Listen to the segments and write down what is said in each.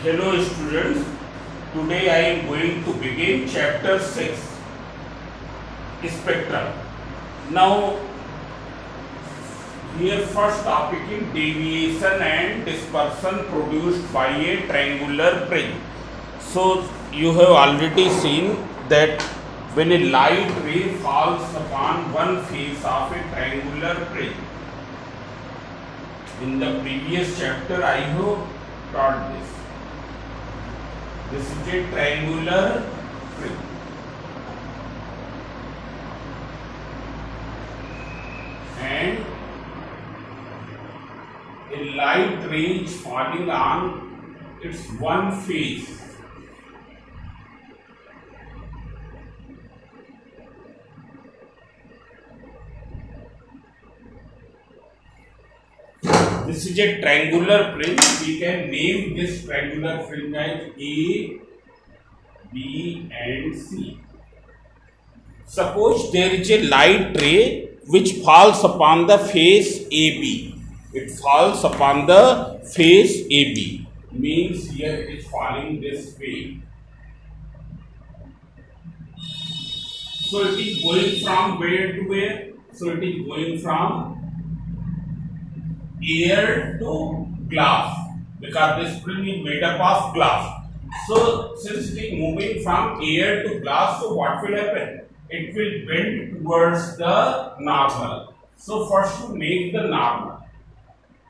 Hello students, today I am going to begin chapter 6 spectrum. Now here first topic is deviation and dispersion produced by a triangular prism. So you have already seen that when a light ray falls upon one face of a triangular prism, in the previous chapter I have taught this. This is a triangular prism. And a light ray is falling on its one face. This is a triangular prism. We can name this triangular prism as A, B and C. Suppose there is a light ray which falls upon the face AB. It falls upon the face AB. Means here it is falling this way. So it is going from where to where? So it is going from air to glass, because this spring is made up of glass. So since it is moving from air to glass, so what will happen? It will bend towards the normal. So first to make the normal,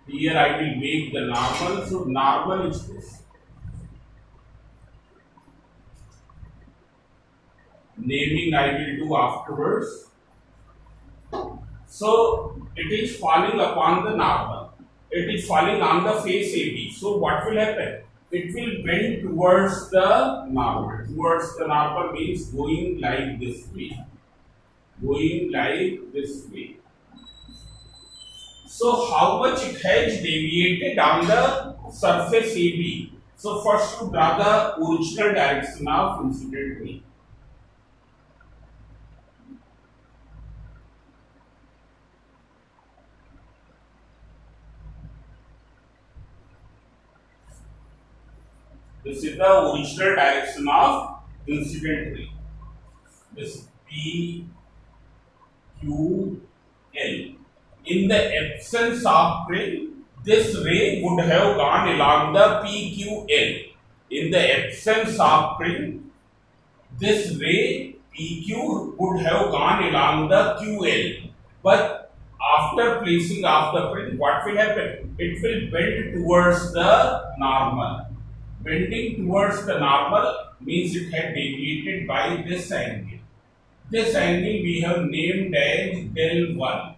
here I will make the normal. So normal is this. Naming I will do afterwards. So it is falling upon the normal. It is falling on the face AB. So what will happen? It will bend towards the normal. Towards the normal means going like this way. Going like this way. So how much it has deviated on the surface AB? So first to draw the original direction of incident ray. This is the original direction of incident ray. This P, Q, L. In the absence of prism, this ray would have gone along the PQL. In the absence of prism, this ray PQ would have gone along the QL. But after placing of the prism, what will happen? It will bend towards the normal. Bending towards the normal means it had deviated by this angle. This angle we have named as del 1.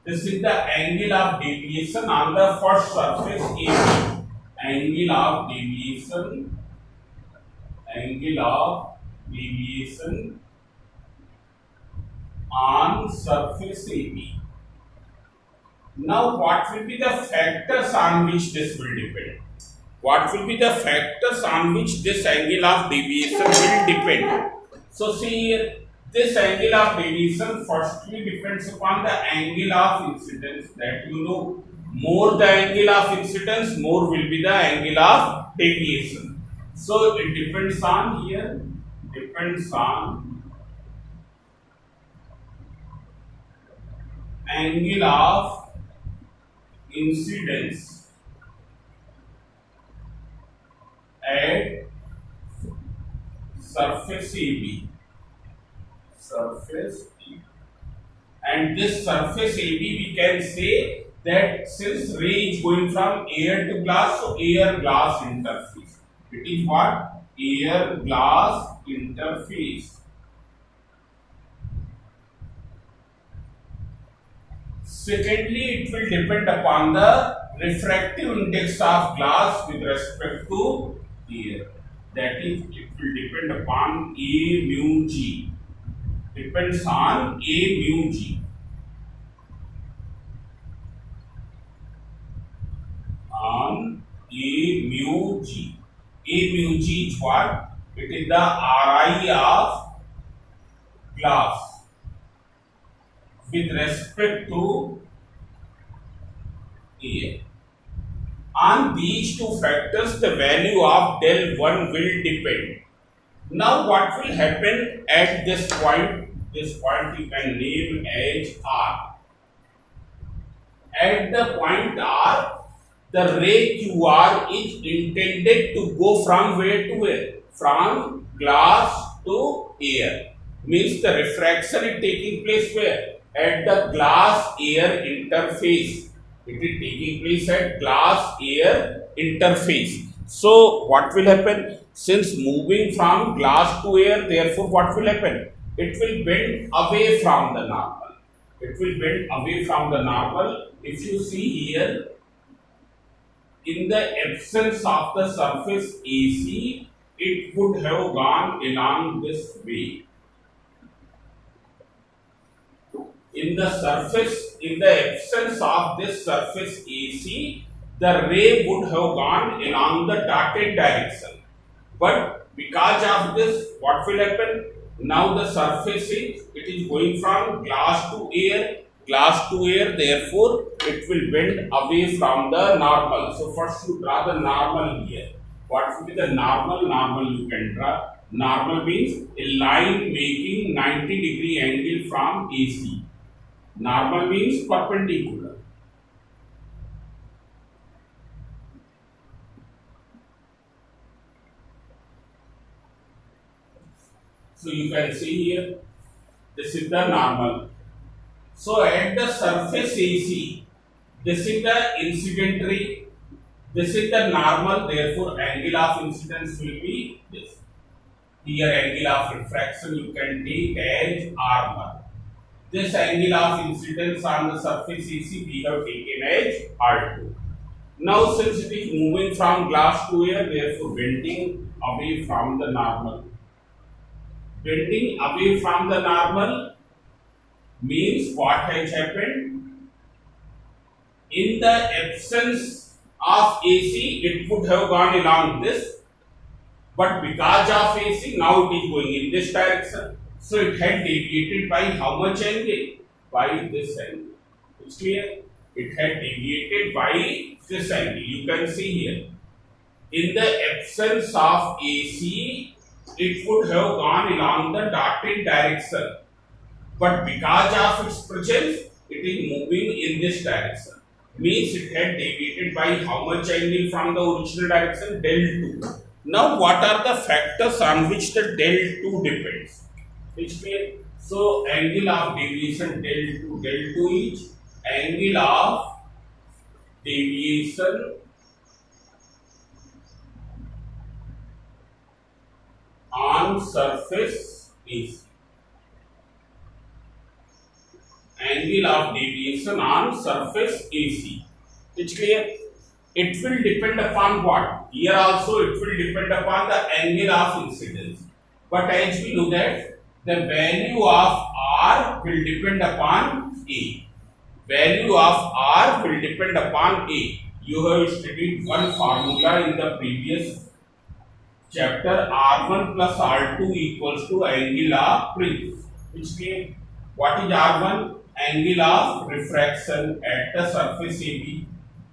This is the angle of deviation on the first surface AB. Angle of deviation on surface AB. Now what will be the factors on which this will depend? What will be the factors on which this angle of deviation will depend? So see here, this angle of deviation firstly depends upon the angle of incidence, that you know. More the angle of incidence, more will be the angle of deviation. So it depends on here, depends on angle of incidence at surface AB. Surface AB. And this surface AB we can say that since ray is going from air to glass, so air glass interface. It is what? Air glass interface. Secondly, it will depend upon the refractive index of glass with respect to air. That is, it will depend upon A mu G. Depends on A mu G. On A mu G. A mu G is what? It is the Ri of glass with respect to air. On these two factors, the value of del 1 will depend. Now, what will happen at this point? This point you can name as R. At the point R, the ray QR is intended to go from where to where? From glass to air. Means the refraction is taking place where? At the glass air interface. It is taking place at glass air interface. So what will happen? Since moving from glass to air, therefore what will happen? It will bend away from the normal. It will bend away from the normal. If you see here, in the absence of the surface AC, it would have gone along this way. In the absence of this surface AC, the ray would have gone along the dotted direction. But because of this, what will happen? Now the surface is going from glass to air, therefore it will bend away from the normal. So first you draw the normal here. What will be the normal? Normal you can draw. Normal means a line making 90-degree angle from AC. Normal means perpendicular. So you can see here, this is the normal. So at the surface AC, this is the incident ray, this is the normal, therefore angle of incidence will be this. Here angle of refraction you can take as R1. This angle of incidence on the surface AC we have taken as R2. Now since it is moving from glass to air, therefore bending away from the normal. Bending away from the normal means what has happened? In the absence of AC, it would have gone along this, but because of AC, now it is going in this direction. So it had deviated by how much angle? By this angle. It's clear? It had deviated by this angle. You can see here. In the absence of AC, it would have gone along the dotted direction. But because of its presence, it is moving in this direction. Means it had deviated by how much angle from the original direction? Del 2. Now what are the factors on which the del 2 depends? It's clear. So angle of deviation del 2 is angle of deviation on surface AC. Angle of deviation on surface AC. It's clear. It will depend upon what? Here also it will depend upon the angle of incidence. But as we know that the value of R will depend upon A. Value of R will depend upon A. You have studied one formula in the previous chapter. R1 plus R2 equals to angle of fringe. Which means what is R1? Angle of refraction at the surface AB.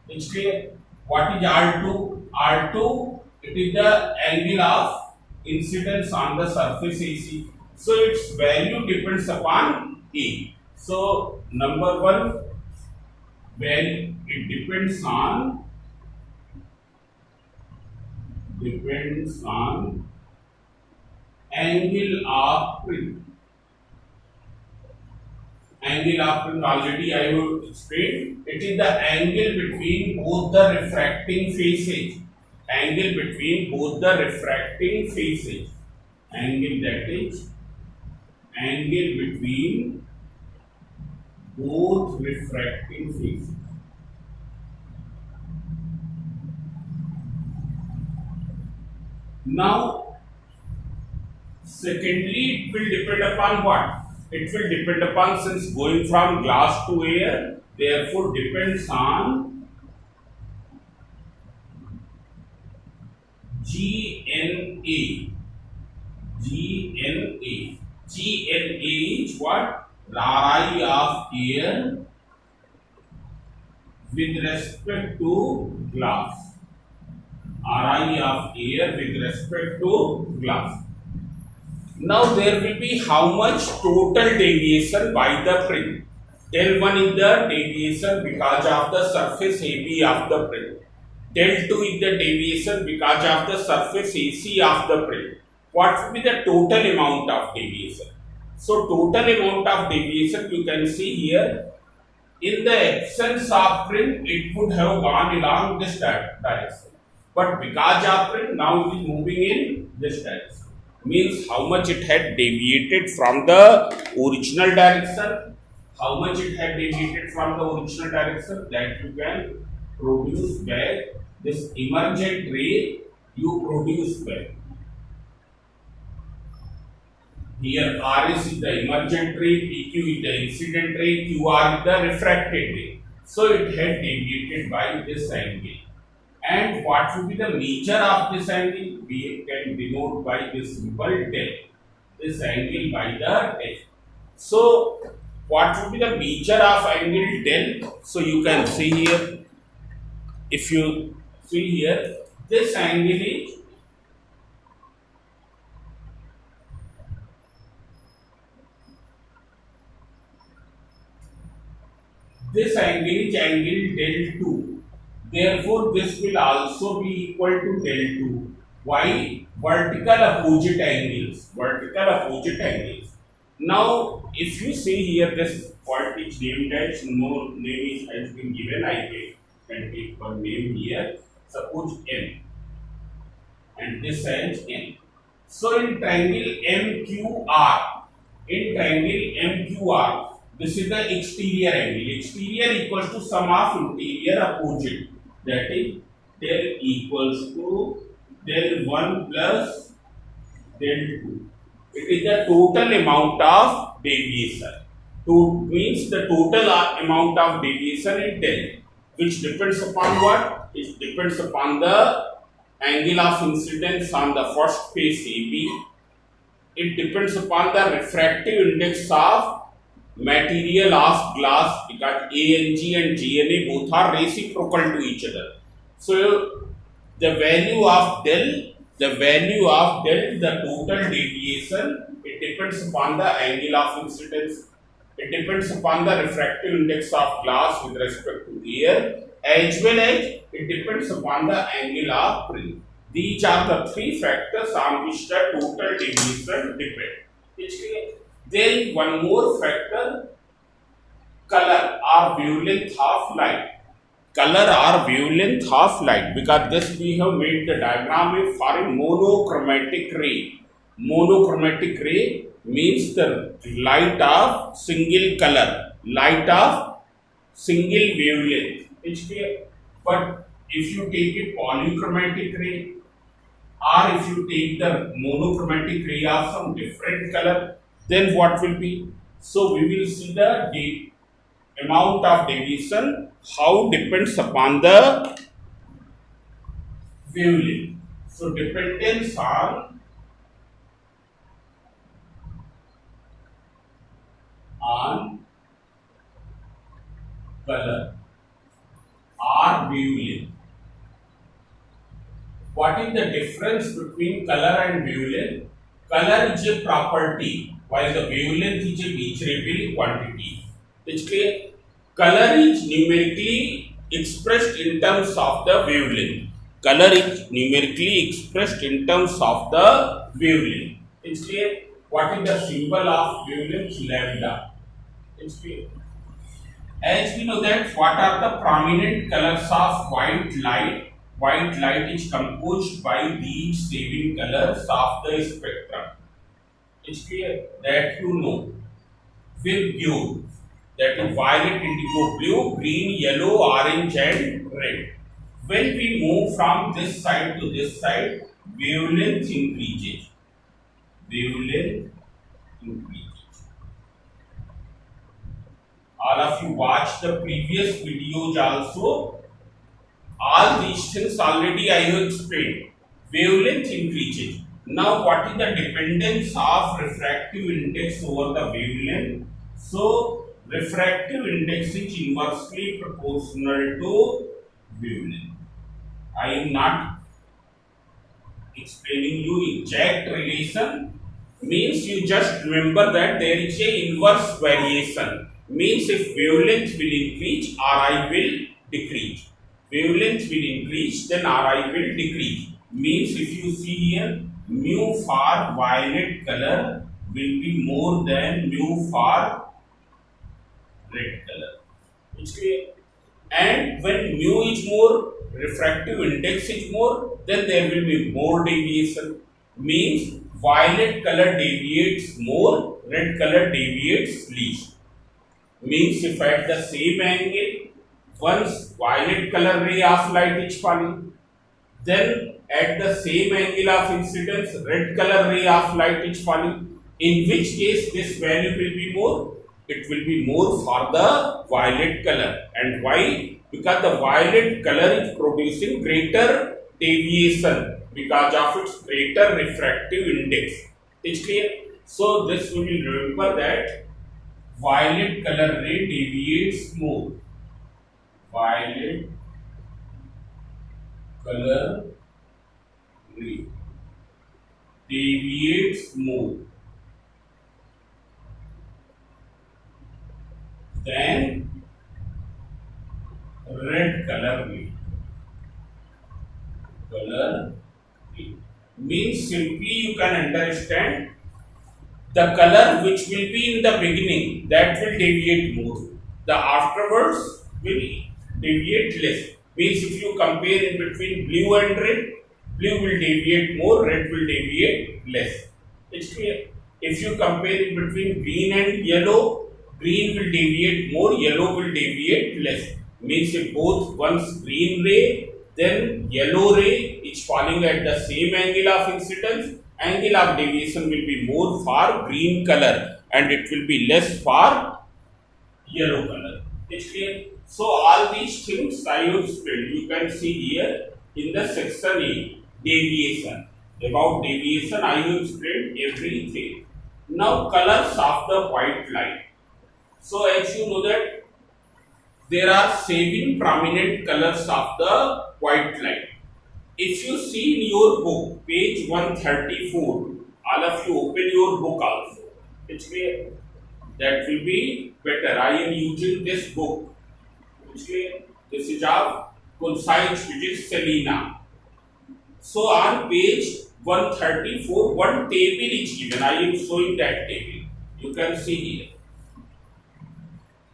It's clear. What is R2? R2, it is the angle of incidence on the surface AC. So its value depends upon A. So number one, when it depends on angle of fringe. Angle of fringe already I have explained. It is the angle between both the refracting faces. Angle between both the refracting faces. Angle, that is angle between both refracting faces. Now, secondly, it will depend upon what? It will depend upon, since going from glass to air, therefore depends on GNA. GNA. GNA is what? Rari of air with respect to glass. Ri of air with respect to glass. Now there will be how much total deviation by the print. Del 1 is the deviation because of the surface AB of the print. Del 2 is the deviation because of the surface AC of the print. What will be the total amount of deviation? So total amount of deviation you can see here. In the absence of print, it would have gone along this direction. But because of print, now it is moving in this direction. Means how much it had deviated from the original direction. How much it had deviated from the original direction, that you can produce by this emergent ray you produce by. Here RS is the emergent ray, PQ is the incident ray, QR is the refracted ray. So it had deviated by this angle. And what will be the measure of this angle? We can denote by this symbol del. This angle by the del. So what will be the measure of angle del? So you can see here. If you see here, this angle is angle del 2. Therefore, this will also be equal to del 2. Why? Vertical opposite angles. Vertical opposite angles. Now, if you see here, this point is named as, no name has been given, I can take one name here. Suppose M. And this as N. So, in triangle MQR, this is the exterior angle. Exterior equals to sum of interior opposite. That is del equals to del 1 plus del 2. It is the total amount of deviation. Means the total amount of deviation in del, which depends upon what? It depends upon the angle of incidence on the first face AB. It depends upon the refractive index of material of glass, because ANG and GNA both are reciprocal to each other. So the value of del, the total deviation, it depends upon the angle of incidence. It depends upon the refractive index of glass with respect to air, as well as it depends upon the angle of print. These are the three factors on which the total deviation depends. There is one more factor, color or wavelength of light. Color or wavelength of light, because this we have made the diagram for a monochromatic ray. Monochromatic ray means the light of single color, light of single wavelength. It's clear. But if you take a polychromatic ray, or if you take the monochromatic ray of some different color, then what will be? So we will see the amount of deviation, how depends upon the wavelength. So dependence on color or wavelength. What is the difference between color and wavelength? Color is a property, while the wavelength is a measurable quantity. It's clear? Color is numerically expressed in terms of the wavelength. Color is numerically expressed in terms of the wavelength. It's clear? What is the symbol of wavelength? Lambda. It's clear? As we know that, what are the prominent colors of white light? White light is composed by these 7 colors of the spectrum. It's clear that you know. With blue, that is violet, indigo, blue, green, yellow, orange and red. When we move from this side to this side, wavelength increases. Wavelength increases. All of you watched the previous videos also. All these things already I have explained. Wavelength increases. Now what is the dependence of refractive index over the wavelength? So refractive index is inversely proportional to wavelength. I am not explaining you exact relation, means you just remember that there is a inverse variation, means if wavelength will increase, Ri will decrease. Wavelength will increase, then Ri will decrease. Means if you see here, mu for violet color will be more than mu for red color. It's clear? And when mu is more, refractive index is more, then there will be more deviation. Means violet color deviates more, red color deviates least. Means if at the same angle, once violet color ray of light is falling, then at the same angle of incidence, red color ray of light is falling. In which case this value will be more? It will be more for the violet color. And why? Because the violet color is producing greater deviation because of its greater refractive index. Is clear? So this we will remember that violet color ray deviates more. Violet color ray deviates more than red color ray. Color ray means simply you can understand the color which will be in the beginning that will deviate more. The afterwards will deviate less. Means if you compare in between blue and red, blue will deviate more, red will deviate less. It's clear. If you compare in between green and yellow, green will deviate more, yellow will deviate less. Means if both once green ray, then yellow ray is falling at the same angle of incidence, angle of deviation will be more for green color and it will be less for yellow color. It's clear. So all these things I have explained. You can see here in the section A, deviation. About deviation I have explained everything. Now colors of the white light. So as you know that there are 7 prominent colors of the white light. If you see in your book, page 134, all of you open your book also. It's clear. That will be better. I am using this book. It's clear. This is of Kunsaich, which is Selena. So on page 134, one table is given. I am showing that table. You can see here.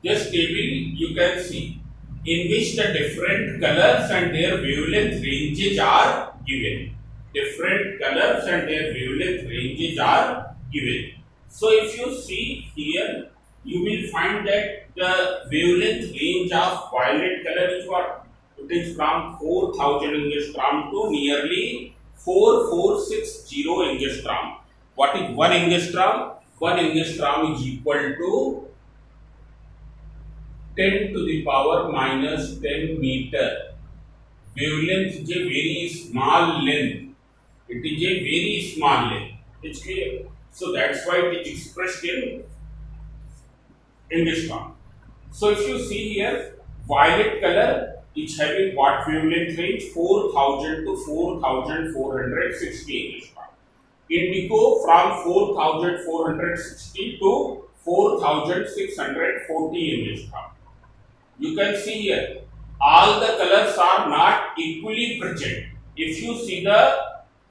This table you can see in which the different colors and their wavelength ranges are given. Different colors and their wavelength ranges are given. So if you see here, you will find that the wavelength range of violet color is what? It is from 4000 angstrom to nearly 4460 angstrom. What is 1 angstrom? 1 angstrom is equal to 10 to the power minus 10 meter. Wavelength is a very small length. It is a very small length. It's clear. So that's why it is expressed in angstrom. So if you see here, violet color is having what wavelength range? 4000 to 4460 angstrom. Indigo from 4460 to 4640 angstrom. You can see here, all the colors are not equally present. If you see the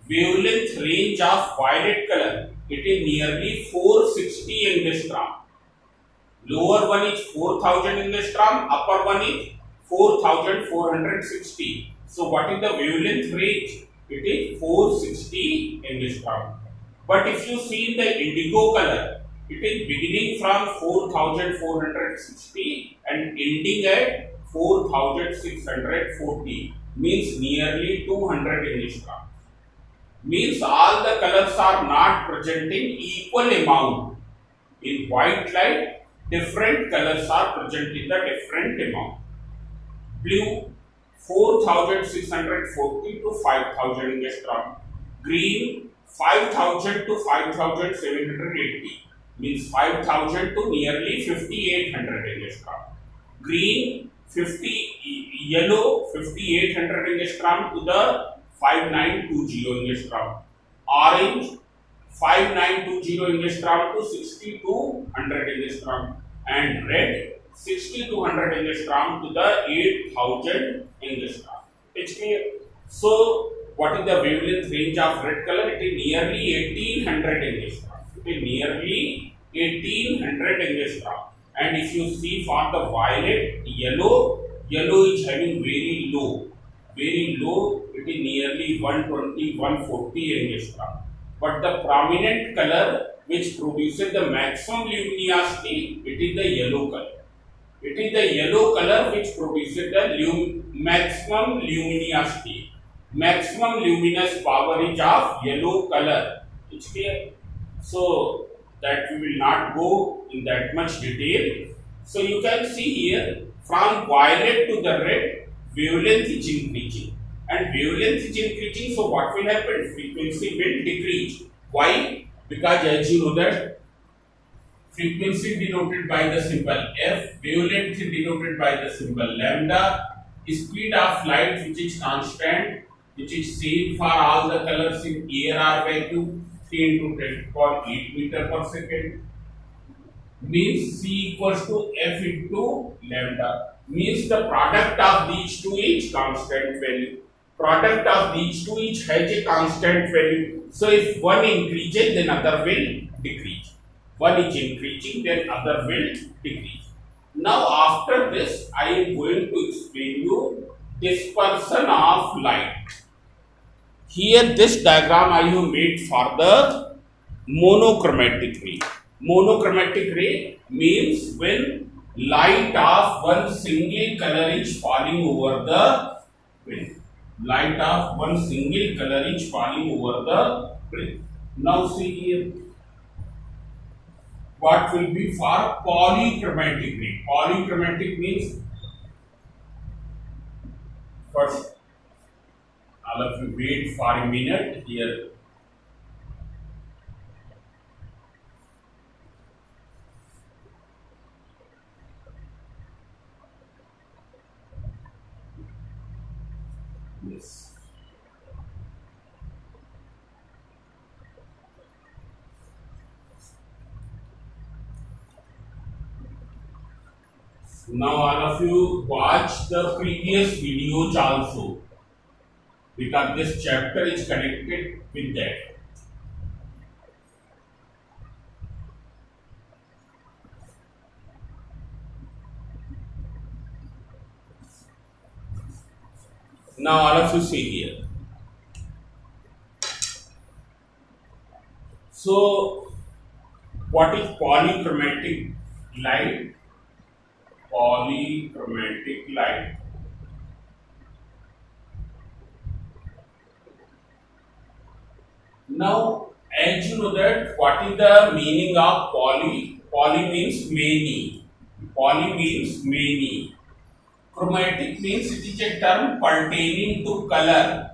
wavelength range of violet color, it is nearly 460 angstrom. Lower one is 4000 angstrom, upper one is 4460. So what is the wavelength range? It is 460 angstrom. But if you see the indigo color, it is beginning from 4460 and ending at 4640, means nearly 200 angstrom. Means all the colors are not presenting equal amount. In white light, different colors are present in the different amount. Blue 4640 to 5000 angstrom. Green 5000 to 5780. means 5,000 to nearly 5,800 angstrom. Green 50, yellow 5,800 angstrom to the 5,920 angstrom. Orange 5,920 angstrom to 6,200 angstrom, and red 6,200 angstrom to the 8,000 angstrom. It's clear. So, what is the wavelength range of red color? It is nearly 1,800 angstrom. It is nearly 1,800 angstrom. And if you see for the violet, yellow is having very low. It is nearly 120, 140 angstrom. But the prominent color which produces the maximum luminosity, it is the yellow color. It is the yellow color which produces the maximum luminosity. Maximum luminous power is of yellow color. It's clear. So that we will not go in that much detail. So you can see here from violet to the red, wavelength is increasing. And wavelength is increasing, so what will happen? Frequency will decrease. Why? Because as you know that frequency denoted by the symbol f, wavelength denoted by the symbol lambda, speed of light which is constant, which is same for all the colors in air or vacuum, 3 into 10 to power 8 meter per second, means c equals to f into lambda, means the product of these two is constant value. Product of these two each has a constant value. So if one increases, then other will decrease. One is increasing, then other will decrease. Now after this, I am going to explain you dispersion of light. Here this diagram I have made for the monochromatic ray. Monochromatic ray means when light of one single color is falling over the print. Light of one single color is falling over the print. Now see here, what will be for polychromatic ray? Polychromatic means, first all of you wait for a minute here. Yes. Now all of you watch the previous videos also, because this chapter is connected with that. Now all of you see here. So what is polychromatic light? Polychromatic light. Now as you know that what is the meaning of poly? Poly means many. Poly means many. Chromatic means it is a term pertaining to color.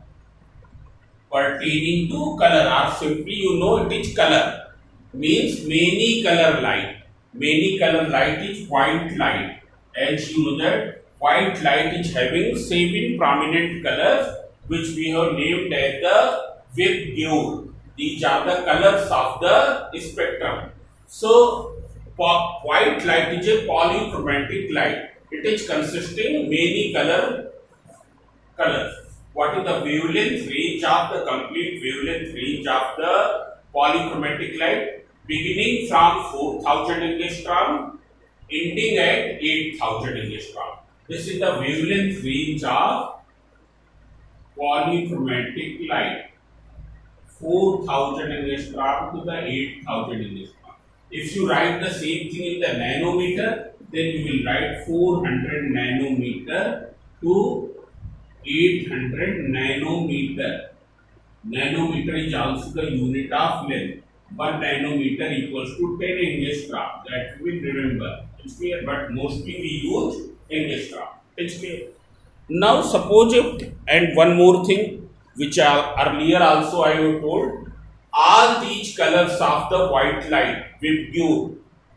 Pertaining to color, or simply you know it is color. Means many color light. Many color light is white light. As you know that white light is having 7 prominent colors which we have named as the Vibgyor. These are the colors of the spectrum. So white light is a polychromatic light. It is consisting many colors. What is the wavelength range of the complete wavelength range of the polychromatic light? Beginning from 4,000 angstrom, ending at 8,000 angstrom. This is the wavelength range of polychromatic light. 4,000 angstrom to the 8,000 angstrom. If you write the same thing in the nanometer, then you will write 400 nanometer to 800 nanometer. Nanometer is also the unit of length. 1 nanometer equals to 10 angstrom. That we will remember. It's clear, but mostly we use angstrom. It's clear. Now suppose if, and one more thing which earlier also I have told, all these colors of the white light with you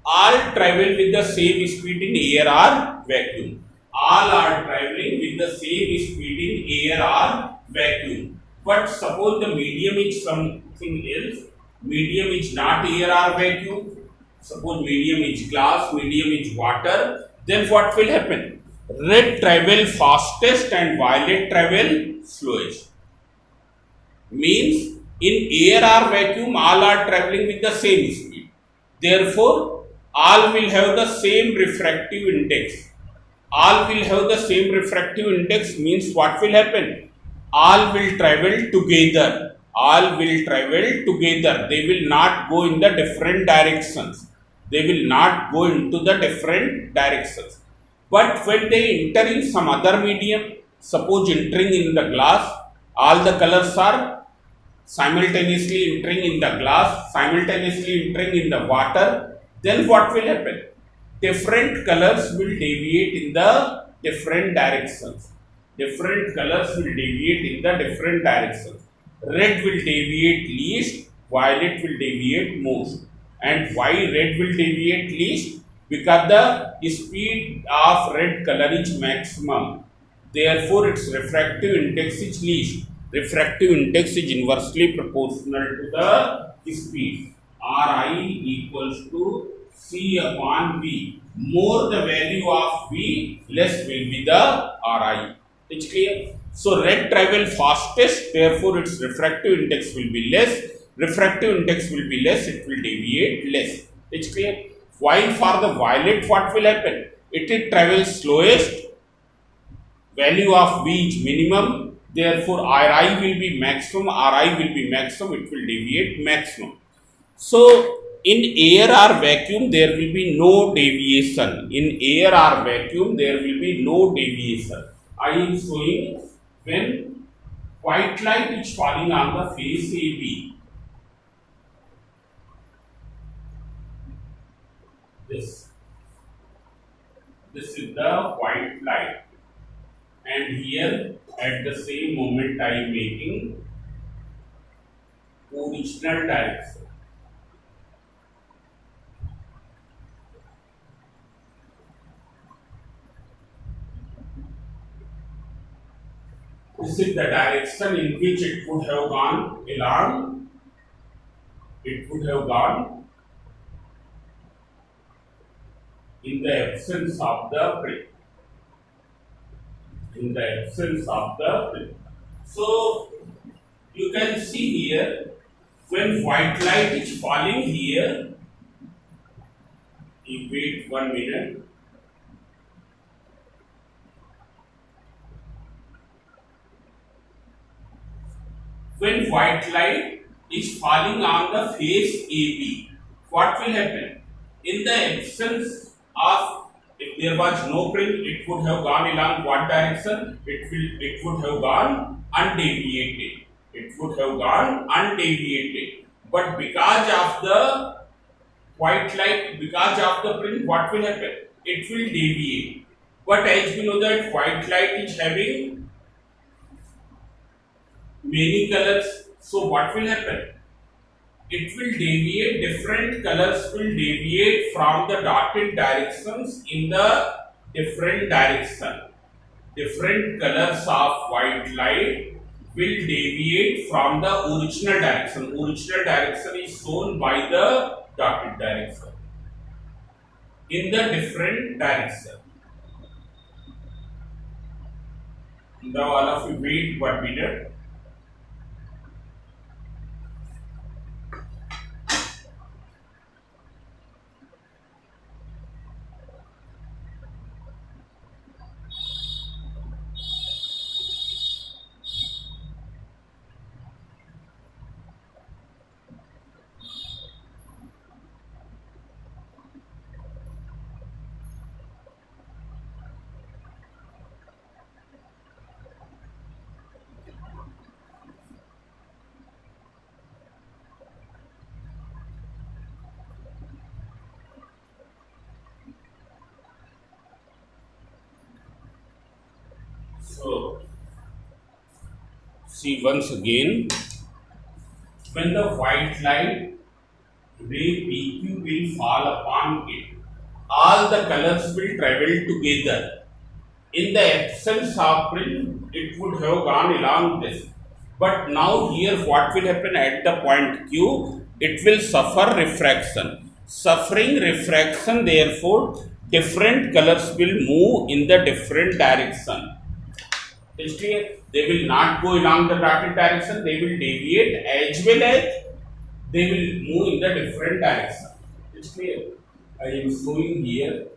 all travel with the same speed in air or vacuum. All are traveling with the same speed in air or vacuum. But suppose the medium is something else, medium is not air or vacuum, suppose medium is glass, medium is water, then what will happen? Red travel fastest and violet travel slowest. Means in air or vacuum all are traveling with the same speed. Therefore, all will have the same refractive index. All will have the same refractive index means what will happen? All will travel together. All will travel together. They will not go in the different directions. They will not go into the different directions. But when they enter in some other medium, suppose entering in the glass, all the colors are simultaneously entering in the glass, simultaneously entering in the water, then what will happen? Different colors will deviate in the different directions. Different colors will deviate in the different directions. Red will deviate least, violet will deviate most. And why red will deviate least? Because the speed of red color is maximum. Therefore, its refractive index is least. Refractive index is inversely proportional to the speed. Ri equals to C upon V. More the value of V, less will be the Ri. It's clear? So, red travel fastest, therefore its refractive index will be less. Refractive index will be less, it will deviate less. It's clear? While for the violet, what will happen? It travels slowest, value of V is minimum, therefore Ri will be maximum, Ri will be maximum, it will deviate maximum. So, in air or vacuum, there will be no deviation. In air or vacuum, there will be no deviation. I am showing when white light is falling on the face AB. This is the white light, and here at the same moment I am making original direction. This is the direction in which it would have gone along. It would have gone in the absence of the print. In the absence of the print. So, you can see here, when white light is falling here, you wait 1 minute. When white light is falling on the face AB, what will happen? In the absence of, if there was no print, it would have gone along what direction? It would have gone undeviated. It would have gone undeviated. But because of the white light, because of the print, what will happen? It will deviate. But as we know that white light is having many colors, so what will happen? It will deviate, different colors will deviate from the dotted directions in the different direction. Different colors of white light will deviate from the original direction. Original direction is shown by the dotted direction. In the different direction. Now all of you wait 1 minute. So, see once again, when the white light ray PQ will fall upon it, all the colors will travel together. In the absence of print, it would have gone along this. But now here what will happen at the point Q? It will suffer refraction. Suffering refraction, therefore, different colors will move in the different direction. Is clear? They will not go along the dotted direction, they will deviate as well as they will move in the different direction. It's clear? I am showing here.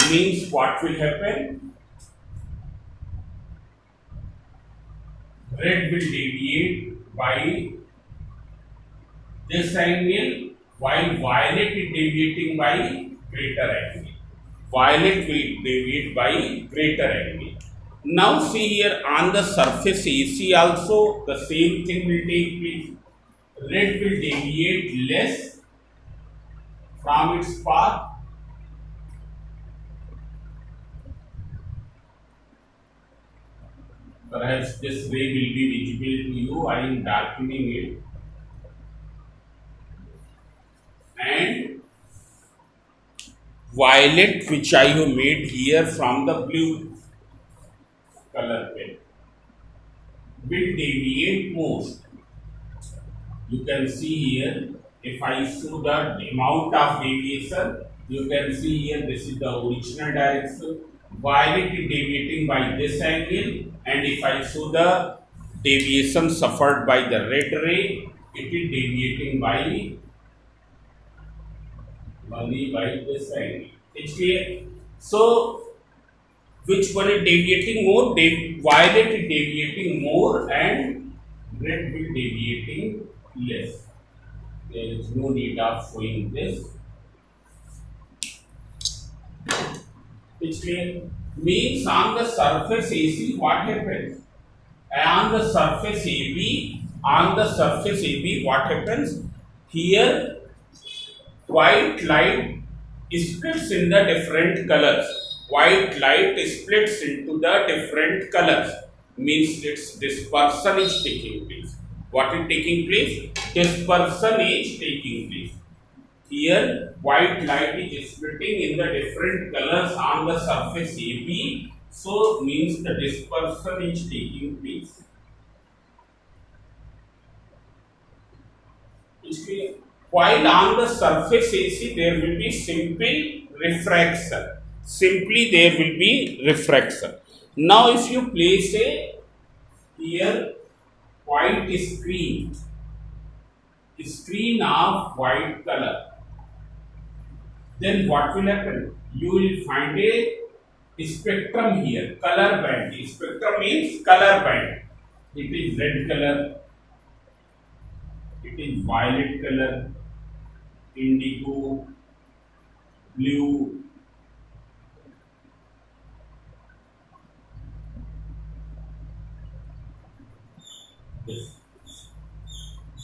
Means what will happen? Red will deviate by this angle, while violet is deviating by greater angle. Violet will deviate by greater angle. Now see here on the surface AC also the same thing will take place. Red will deviate less from its path. Perhaps this ray will be visible to you. I am darkening it. And violet, which I have made here from the blue color pen, will deviate most. You can see here, if I show the amount of deviation, you can see here this is the original direction. Violet is deviating by this angle, and if I show the deviation suffered by the red ray, it is deviating by only by this angle. It's clear? So, which one is deviating more? Violet is deviating more and red will deviating less. There is no need of showing this. It's clear? Means on the surface AC, what happens? On the surface AB, what happens? Here, white light splits in the different colors. White light splits into the different colors. Means its dispersion is taking place. What is taking place? Dispersion is taking place. Here, white light is splitting in the different colors on the surface AB. So, means the dispersion is taking place. Is clear? While on the surface AC, there will be simple refraction. Simply, there will be refraction. Now, if you place a here white screen of white color, then what will happen? You will find a spectrum here, color band. Spectrum means color band. It is red color, it is violet color, indigo, blue,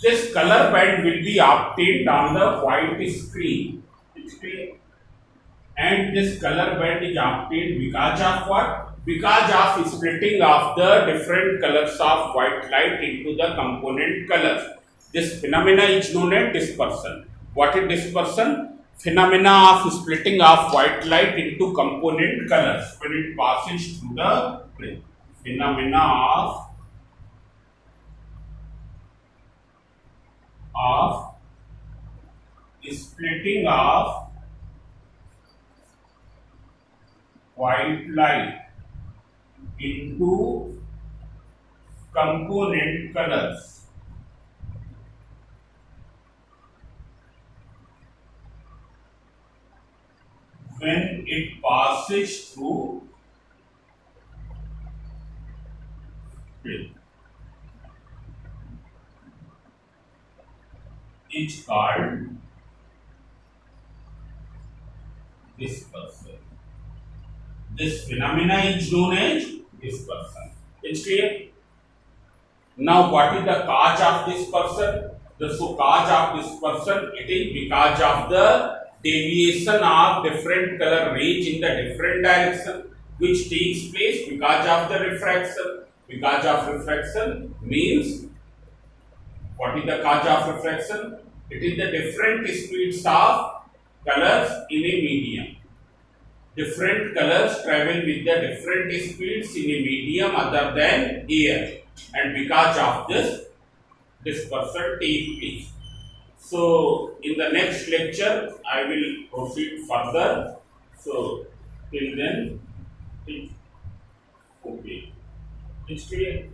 this color band will be obtained on the white screen. And this color band is obtained because of what? Because of splitting of the different colors of white light into the component colors. This phenomena is known as dispersion. What is dispersion? Phenomena of splitting of white light into component colors when it passes through the plane. Phenomena of splitting of white light into component colors. When it passes through film, is called dispersal. This phenomena is known as dispersion. It's clear? Now, what is the cause of dispersion? The cause of dispersion, it is because of the deviation of different color rays in the different direction, which takes place because of the refraction. Because of refraction means, what is the cause of refraction? It is the different speeds of colors in a medium. Different colors travel with the different speeds in a medium other than air, and because of this, dispersal takes place. So, in the next lecture, I will proceed further. So, till then, it's okay. It's clear.